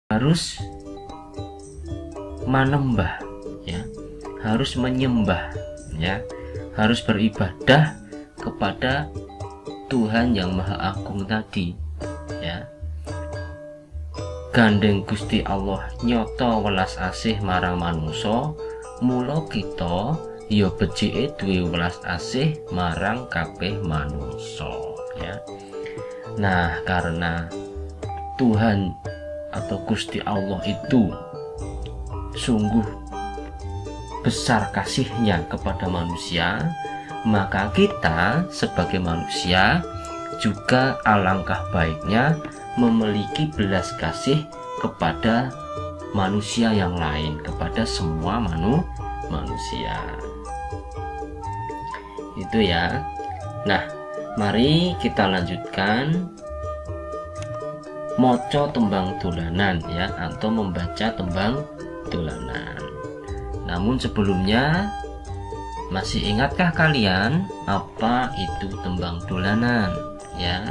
harus manembah ya, harus menyembah ya, harus beribadah kepada Tuhan yang Maha Agung tadi ya. Gandeng Gusti Allah nyoto welas asih marang manungsa, mula kita ya becike duwe welas asih marang kabeh manungsa ya. Nah, karena Tuhan atau Gusti Allah itu sungguh besar kasihnya kepada manusia, maka kita sebagai manusia juga alangkah baiknya memiliki belas kasih kepada manusia yang lain, kepada semua manusia. Itu ya. Nah, mari kita lanjutkan moco tembang dolanan ya, atau membaca tembang dolanan. Namun sebelumnya, masih ingatkah kalian apa itu tembang dolanan ya?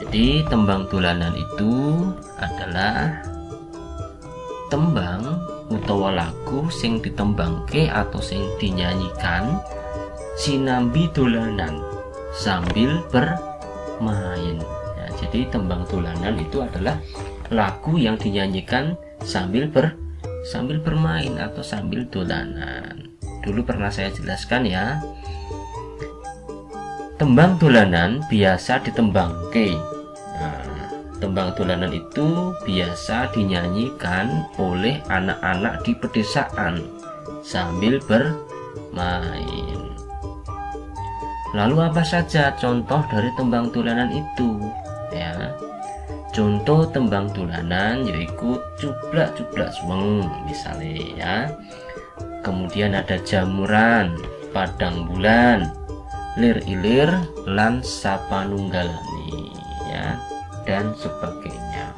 Jadi tembang dolanan itu adalah tembang utawa lagu sing ditembangke atau sing dinyanyikan sinambi dolanan sambil bermain. Jadi tembang dolanan itu adalah lagu yang dinyanyikan sambil bermain atau sambil dolanan. Dulu pernah saya jelaskan ya. Tembang dolanan biasa ditembangke. Nah, tembang dolanan itu biasa dinyanyikan oleh anak-anak di pedesaan sambil bermain. Lalu apa saja contoh dari tembang dolanan itu? Ya, contoh tembang dolanan yaitu cublak-cublak suweng misalnya ya. Kemudian ada jamuran, padang bulan, lir ilir, lan sapanunggalani ya, dan sebagainya.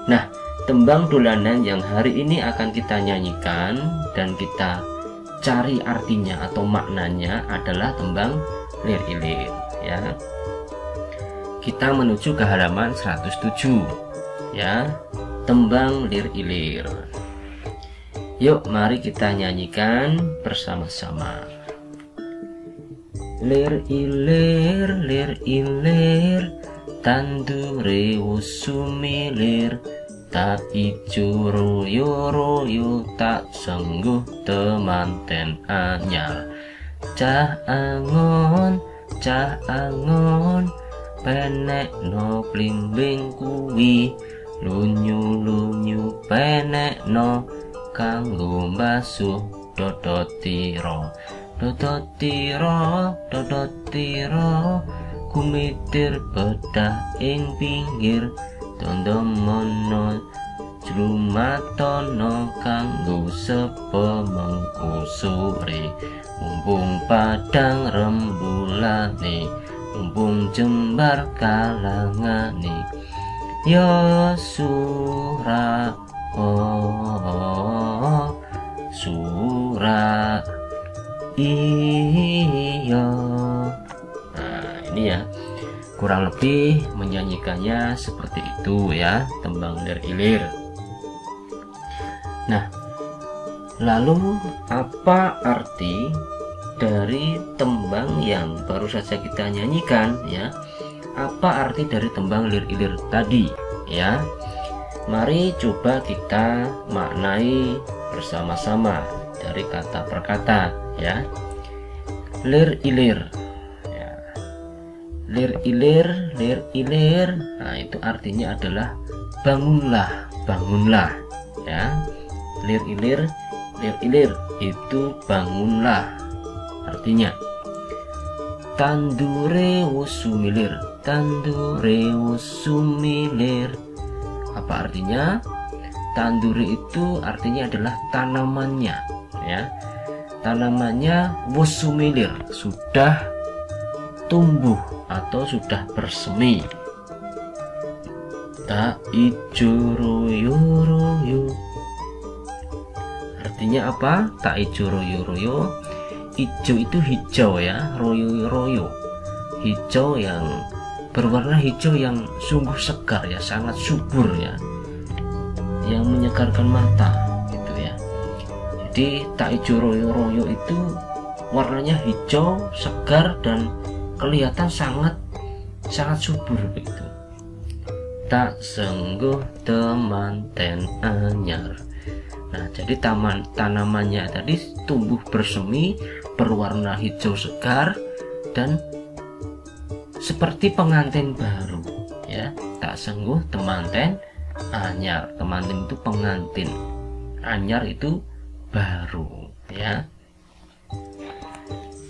Nah, tembang dolanan yang hari ini akan kita nyanyikan dan kita cari artinya atau maknanya adalah tembang lir ilir ya. Kita menuju ke halaman 107 ya, tembang lir ilir. Yuk mari kita nyanyikan bersama-sama. Lir ilir tandure usumilir, tak ijo royo tak sengguh temanten anyar. Cah angon penek no blimbing kuwi, lunyu penek no kanggo mbasuh dodotiro kumitir bedah ing pinggir, dondomono jlumatono kanggo sepo mengkusuri, mumpung padang rembulane, mumpung jembar kalangane, ya sura sura iya. Nah ini ya, kurang lebih menyanyikannya seperti itu ya, tembang lir ilir. Nah, lalu apa arti dari tembang yang baru saja kita nyanyikan ya? Apa arti dari tembang lir ilir tadi ya? Mari coba kita maknai bersama-sama dari kata per kata ya. Lir ilir ya. Lir ilir, nah itu artinya adalah bangunlah ya. Lir ilir itu bangunlah artinya. Tandure wusumilir, apa artinya? Tanduri itu artinya adalah tanamannya ya. Tanamannya wusumilir, sudah tumbuh atau sudah bersemi. Ta ijo royo, artinya apa? Ta ijo royo. Ijo itu hijau ya, royo hijau yang berwarna hijau yang sungguh segar ya, sangat subur ya, yang menyegarkan mata gitu ya. Jadi tak ijo royo-royo itu warnanya hijau, segar, dan kelihatan sangat subur begitu. Tak sengguh temanten anyar. Nah, jadi tanamannya tadi tumbuh bersemi, berwarna hijau segar, dan seperti pengantin baru ya. Tak sengguh temanten anyar. Temanten itu pengantin, anyar itu baru ya.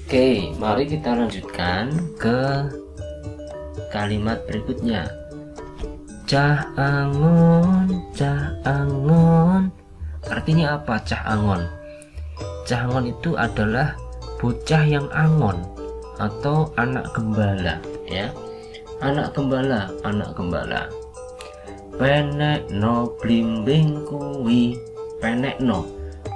Oke, mari kita lanjutkan ke kalimat berikutnya. Cah angon, cah angon. Artinya apa cah angon? Cah angon itu adalah bocah yang angon atau anak gembala ya. Anak gembala, anak gembala. Penek no blimbing kuwi, penek no,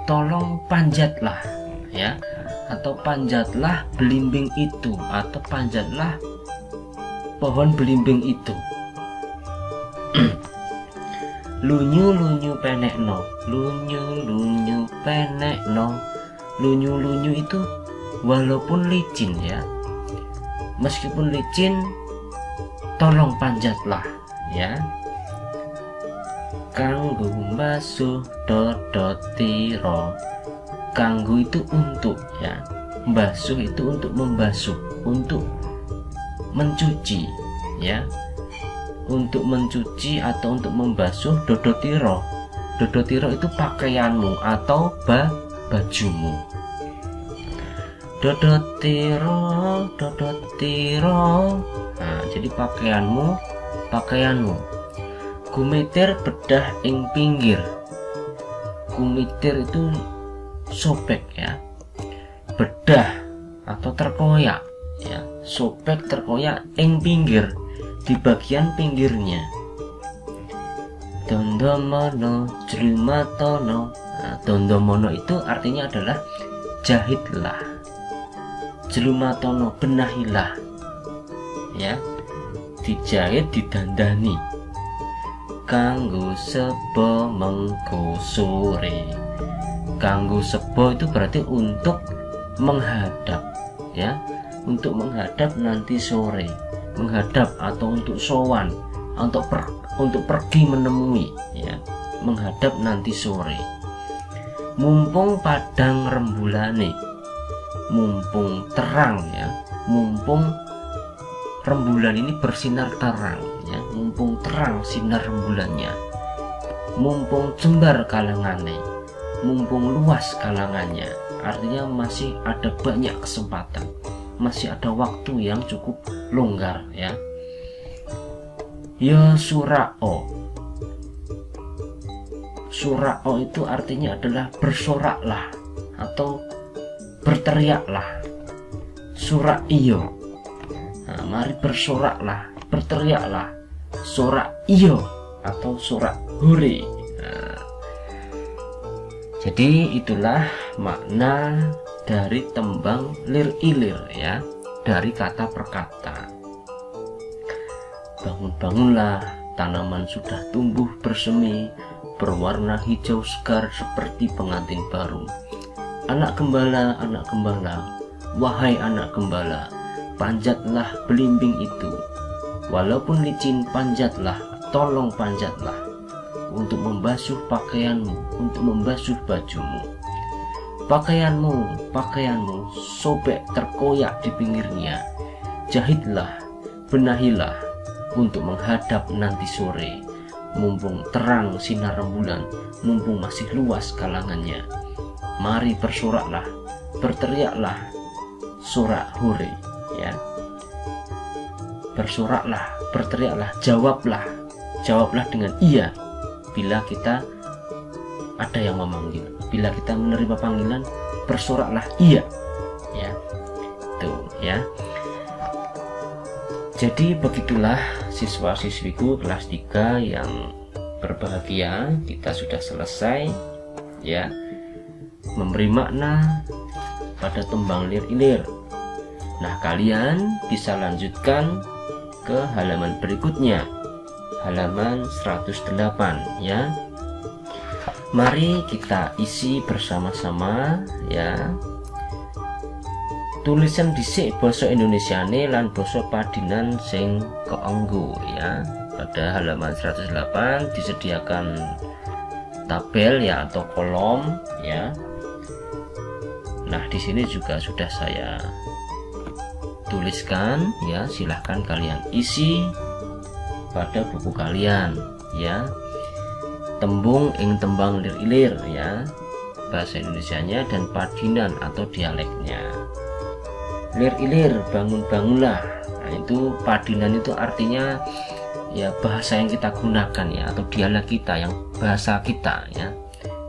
tolong panjatlah ya, atau panjatlah belimbing itu, atau panjatlah pohon belimbing itu. Lunyu-lunyu penekno, lunyu-lunyu penekno. Lunyu-lunyu itu walaupun licin ya, meskipun licin, tolong panjatlah ya. Kanggo mbasuh dodotiro. Kanggo itu untuk ya, mbasuh itu untuk membasuh, untuk mencuci ya, untuk mencuci atau untuk membasuh. Dodotiro, dodotiro itu pakaianmu atau bajumu. Dodotiro, dodotiro. Nah, jadi pakaianmu, pakaianmu. Kumitir bedah ing pinggir. Kumitir itu sobek ya, bedah atau terkoyak ya, sobek terkoyak ing pinggir, di bagian pinggirnya. Dondomono jlumatono. Nah, dondomono itu artinya adalah jahitlah, jlumatono benahilah ya, dijahit, didandani. Kanggo sebo mengko sore. Kanggo sebo itu berarti untuk menghadap ya, untuk menghadap nanti sore, menghadap atau untuk sowan, untuk pergi menemui ya, menghadap nanti sore. Mumpung padang rembulane, mumpung terang ya, mumpung rembulan ini bersinar terang ya, mumpung terang sinar rembulannya. Mumpung jembar kalangane, mumpung luas kalangannya, artinya masih ada banyak kesempatan, masih ada waktu yang cukup longgar ya. Ya surao. Surao itu artinya adalah bersoraklah atau berteriaklah. Surak iyo. Nah, mari bersoraklah, berteriaklah. Sorak iyo atau sorak hore. Nah, jadi itulah makna dari tembang lir ilir ya, dari kata per kata. Bangun-bangunlah, tanaman sudah tumbuh bersemi, berwarna hijau segar seperti pengantin baru. Anak gembala, wahai anak gembala, panjatlah belimbing itu. Walaupun licin, panjatlah, tolong panjatlah, untuk membasuh pakaianmu, untuk membasuh bajumu. Pakaianmu, pakaianmu sobek terkoyak di pinggirnya. Jahitlah, benahilah, untuk menghadap nanti sore. Mumpung terang sinar rembulan, mumpung masih luas kalangannya. Mari bersoraklah, berteriaklah, sorak hore ya. Bersoraklah, berteriaklah, jawablah dengan iya bila kita ada yang memanggil. Bila kita menerima panggilan, bersoraklah iya ya. Tuh ya. Jadi begitulah siswa-siswiku kelas 3 yang berbahagia, kita sudah selesai ya memberi makna pada tembang lir ilir. Nah, kalian bisa lanjutkan ke halaman berikutnya, halaman 108 ya. Mari kita isi bersama-sama ya. Tulisan dhisik basa Indonesiane lan basa padinan sing keenggo ya. Pada halaman 108 disediakan tabel ya atau kolom ya. Nah, di sini juga sudah saya tuliskan ya, silahkan kalian isi pada buku kalian ya. Tembung ing tembang lir-ilir ya, bahasa Indonesianya, dan padinan atau dialeknya. Lir-ilir, bangun-bangunlah. Nah, itu padinan itu artinya ya bahasa yang kita gunakan ya, atau dialek kita, yang bahasa kita ya.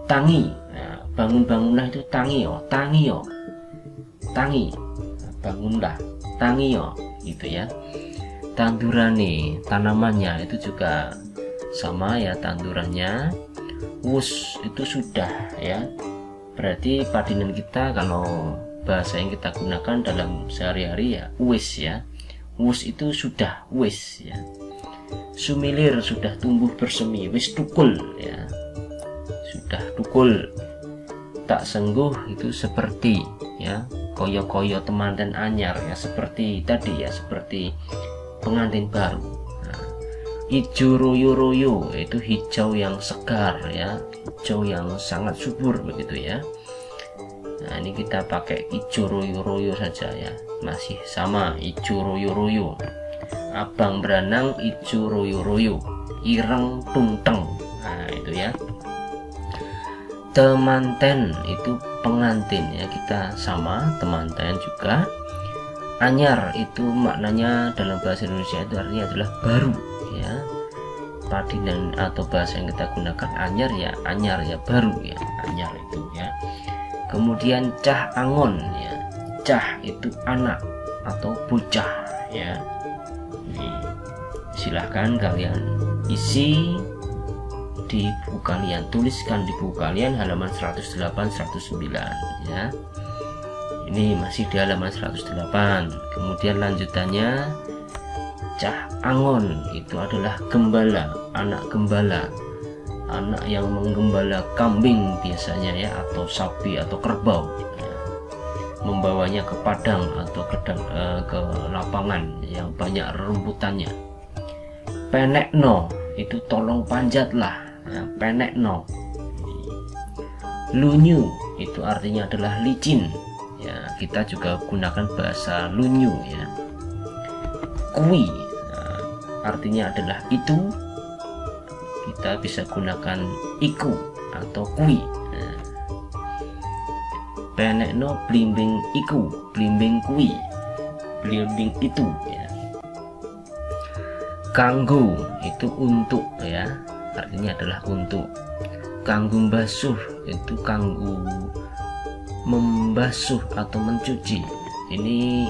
Tangi, nah, bangun-bangunlah itu tangi yo, tangi yo, tangi, bangunlah, tangi yo, gitu ya. Tandurane, tanamannya itu juga sama ya, tandurannya. Wus itu sudah ya, berarti padinan kita kalau bahasa yang kita gunakan dalam sehari-hari ya wis ya. Wus itu sudah, wis ya. Sumilir sudah tumbuh bersemi, wis tukul ya, sudah tukul. Tak sengguh itu seperti ya, koyo-koyo temanten anyar ya, seperti tadi ya, seperti pengantin baru. Nah, ijo royo-royo itu hijau yang segar ya, hijau yang sangat subur begitu ya. Nah, ini kita pakai ijo royo-royo saja ya, masih sama ijo royo-royo. Abang beranang ijo royo-royo, ireng tungteng. Nah, itu ya. Temanten itu pengantin ya, kita sama, temanten juga. Anyar itu maknanya dalam bahasa Indonesia itu artinya adalah baru ya. Padinan atau bahasa yang kita gunakan anyar ya baru ya, anyar itu ya. Kemudian cah angon ya, cah itu anak atau bocah ya. Ini silahkan kalian isi di buku kalian, tuliskan di buku kalian halaman 108 109 ya. Ini masih di halaman 108. Kemudian lanjutannya, cah angon itu adalah gembala, anak gembala, anak yang menggembala kambing biasanya ya, atau sapi atau kerbau ya. Membawanya ke padang atau ke lapangan yang banyak rerumputannya. Penekno itu tolong panjatlah ya, penekno. Lunyu itu artinya adalah licin ya, kita juga gunakan bahasa lunyu ya. Kui nah, artinya adalah itu, kita bisa gunakan iku atau kui. Nah, penekno blimbing iku, blimbing kui, blimbing itu ya. Kanggo itu untuk ya, artinya adalah untuk. Kanggo basuh itu kanggo membasuh atau mencuci. Ini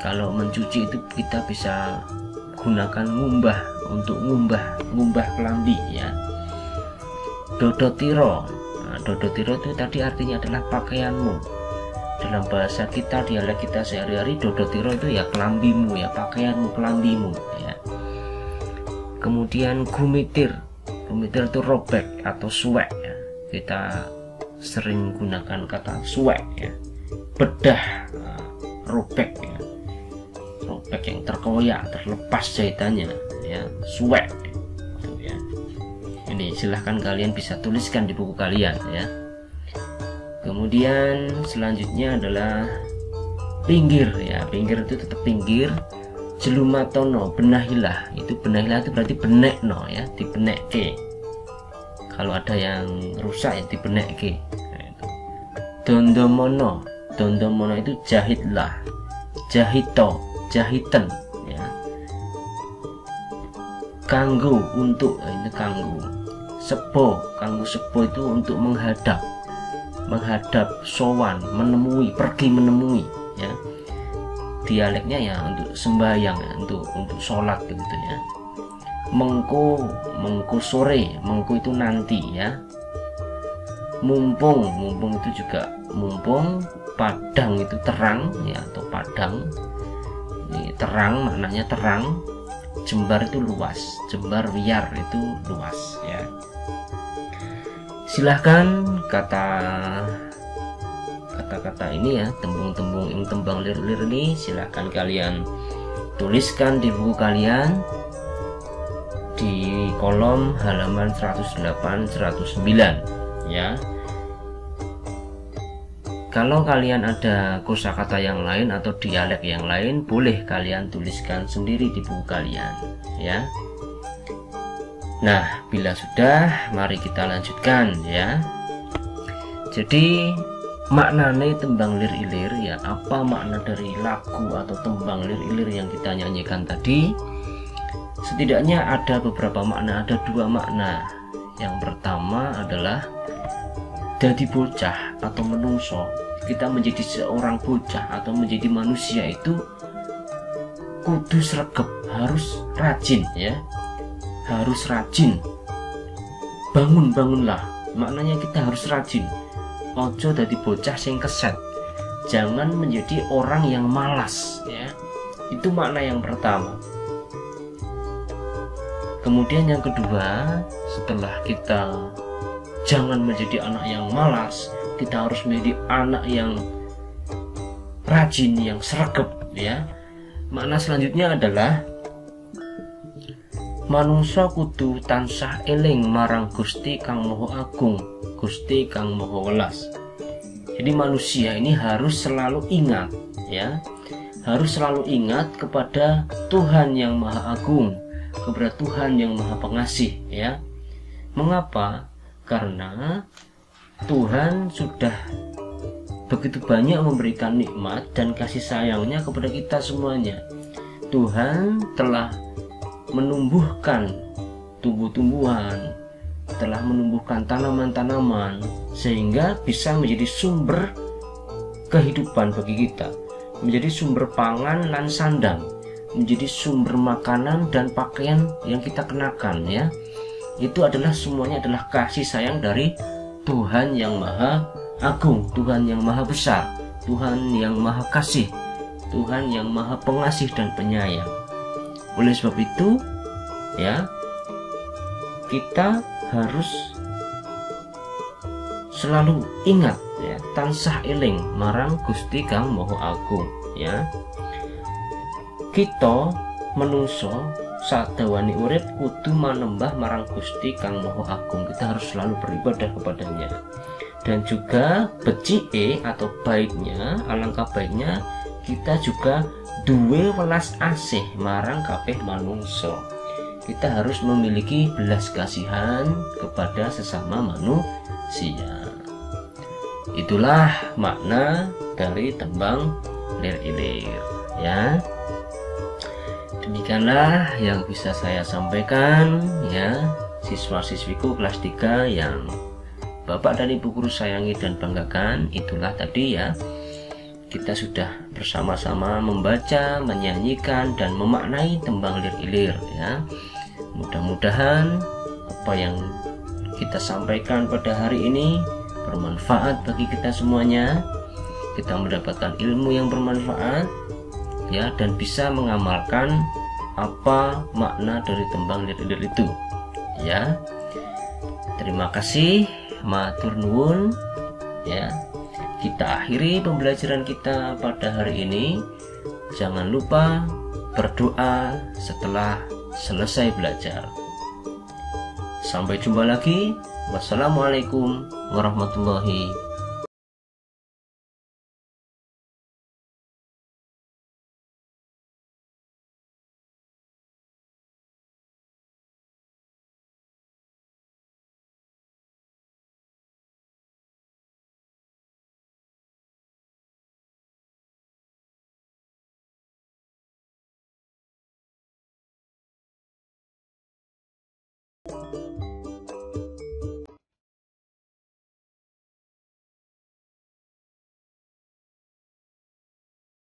kalau mencuci itu kita bisa gunakan ngumbah, untuk ngumbah kelambi ya. Dodotiro, nah, dodotiro itu tadi artinya adalah pakaianmu. Dalam bahasa kita, dialek kita sehari-hari, dodotiro itu ya kelambimu ya, pakaianmu, kelambimu ya. Kemudian gumitir, gumitir itu robek atau suwek ya, kita sering gunakan kata suwek ya. Bedah, nah, robek ya, robek yang terkoyak, terlepas jahitannya ya, suwek gitu ya. Ini silahkan kalian bisa tuliskan di buku kalian ya. Kemudian selanjutnya adalah pinggir ya, pinggir itu tetap pinggir. Jelumatono, benahilah, itu benahilah itu berarti benekno ya, dibenekke. Kalau ada yang rusak ya dibenekke. Nah, itu. Dondomono, dondomono itu jahitlah, jahito, jahiten ya. Kanggo untuk, ini kanggo. Sepo, kanggo sepo itu untuk menghadap, menghadap, sowan, menemui, pergi menemui ya. Dialeknya ya untuk sembahyang ya, untuk sholat gitu ya. Mengko, mengko sore, mengko itu nanti ya. Mumpung, mumpung itu juga mumpung. Padang itu terang ya, atau padang. Ini terang maknanya terang. Jembar itu luas, jembar wiyar itu luas ya. Silahkan kata-kata ini ya, tembung-tembung yang tembang lir-lir ini silahkan kalian tuliskan di buku kalian di kolom halaman 108-109 ya. Kalau kalian ada kosakata yang lain atau dialek yang lain, boleh kalian tuliskan sendiri di buku kalian ya. Nah, bila sudah, mari kita lanjutkan ya. Jadi maknanya tembang lir-ilir ya, apa makna dari lagu atau tembang lir-ilir yang kita nyanyikan tadi? Setidaknya ada beberapa makna, ada dua makna. Yang pertama adalah jadi bocah atau menungso, kita menjadi seorang bocah atau menjadi manusia itu kudu sregep, harus rajin ya, harus rajin. Bangunlah, maknanya kita harus rajin. Ojo jadi bocah sing keset, jangan menjadi orang yang malas ya. Itu makna yang pertama. Kemudian yang kedua, setelah kita jangan menjadi anak yang malas, kita harus menjadi anak yang rajin, yang sregep ya. Makna selanjutnya adalah manungsa kudu tansah eling marang Gusti Kang Maha Agung, Gusti Kang Maha Welas. Jadi manusia ini harus selalu ingat ya, harus selalu ingat kepada Tuhan yang Maha Agung, kepada Tuhan yang Maha Pengasih ya. Mengapa? Karena Tuhan sudah begitu banyak memberikan nikmat dan kasih sayangnya kepada kita semuanya. Tuhan telah menumbuhkan tumbuh-tumbuhan, telah menumbuhkan tanaman-tanaman sehingga bisa menjadi sumber kehidupan bagi kita, menjadi sumber pangan lan sandang, menjadi sumber makanan dan pakaian yang kita kenakan ya. Itu adalah semuanya adalah kasih sayang dari Tuhan yang Maha Agung, Tuhan yang Maha Besar, Tuhan yang Maha Kasih, Tuhan yang Maha Pengasih dan Penyayang. Oleh sebab itu ya, kita harus selalu ingat ya, tansah eling marang Gusti Kang Maha Agung ya. Kita menungso sadawane urip kudu manembah marang Gusti Kang Maha Agung. Kita harus selalu beribadah kepadanya. Dan juga becike atau baiknya, alangkah baiknya kita juga duwe welas asih marang kabeh manungso. Kita harus memiliki belas kasihan kepada sesama manusia. Itulah makna dari tembang lir-ilir ya. Demikianlah yang bisa saya sampaikan ya, siswa-siswiku kelas 3 yang Bapak dan Ibu guru sayangi dan banggakan. Itulah tadi ya, kita sudah bersama-sama membaca, menyanyikan dan memaknai tembang lir-ilir ya. Mudah-mudahan apa yang kita sampaikan pada hari ini bermanfaat bagi kita semuanya. Kita mendapatkan ilmu yang bermanfaat ya, dan bisa mengamalkan apa makna dari tembang lir-ilir itu ya. Terima kasih, matur nuwun ya. Kita akhiri pembelajaran kita pada hari ini. Jangan lupa berdoa setelah selesai belajar. Sampai jumpa lagi. Wassalamualaikum warahmatullahi wabarakatuh.